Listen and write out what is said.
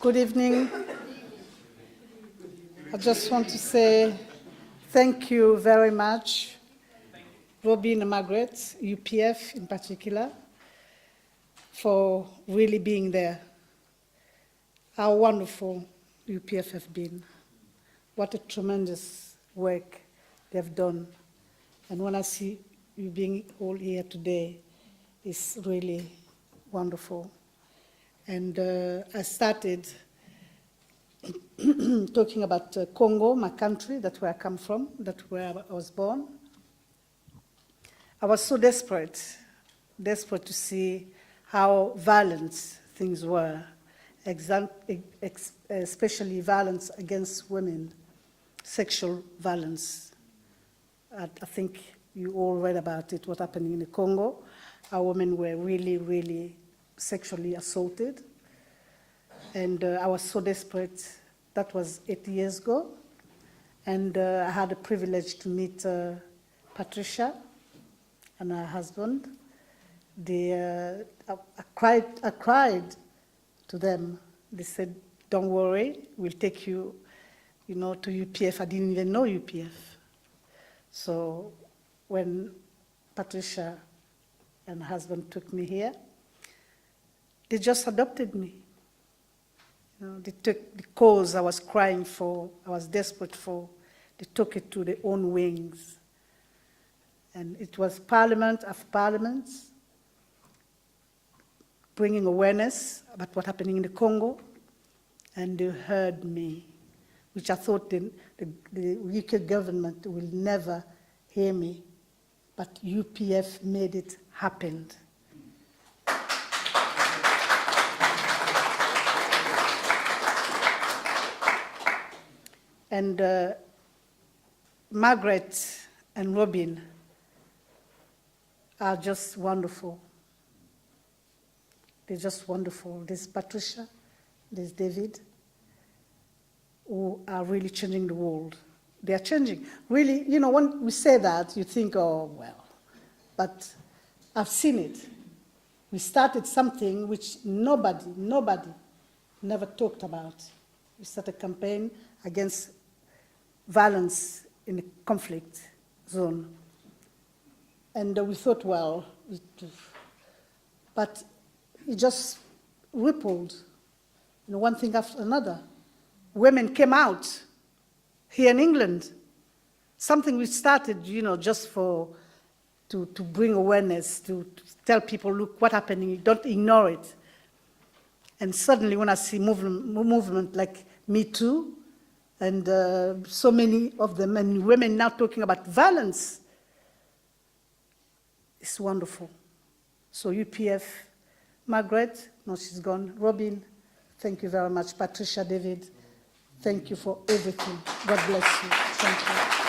Good evening. I just want to say thank you very much, Robin and Margaret, UPF in particular, for really being there. How wonderful UPF have been. What a tremendous work they've done. And when I see you being all here today, it's really wonderful. And I started talking about Congo, my country, that's where I come from, that's where I was born. I was so desperate to see how violent things were, especially violence against women, sexual violence. I think you all read about it, what happened in the Congo. Our women were really, really sexually assaulted. And I was so desperate. That was 8 years ago. And I had the privilege to meet Patricia and her husband. I cried to them. They said, don't worry, we'll take you, to UPF. I didn't even know UPF. So when Patricia and her husband took me here, they just adopted me. They took the cause I was crying for, I was desperate for, they took it to their own wings. And it was parliament after parliament, bringing awareness about what's happening in the Congo, and they heard me, which I thought the UK government will never hear me, but UPF made it happen. And Margaret and Robin are just wonderful. They're just wonderful. There's Patricia, there's David, who are really changing the world. They are changing. Really, when we say that, you think, oh, well. But I've seen it. We started something which nobody never talked about. We started a campaign against violence in the conflict zone. And we thought, well, but it just rippled, one thing after another. Women came out here in England. Something we started, just to bring awareness, to tell people, look, what's happening, don't ignore it. And suddenly when I see movement like Me Too, and so many of them, and women now talking about violence, it's wonderful. So UPF, Margaret, no, she's gone. Robin, thank you very much. Patricia, David, thank you for everything. God bless you. Thank you.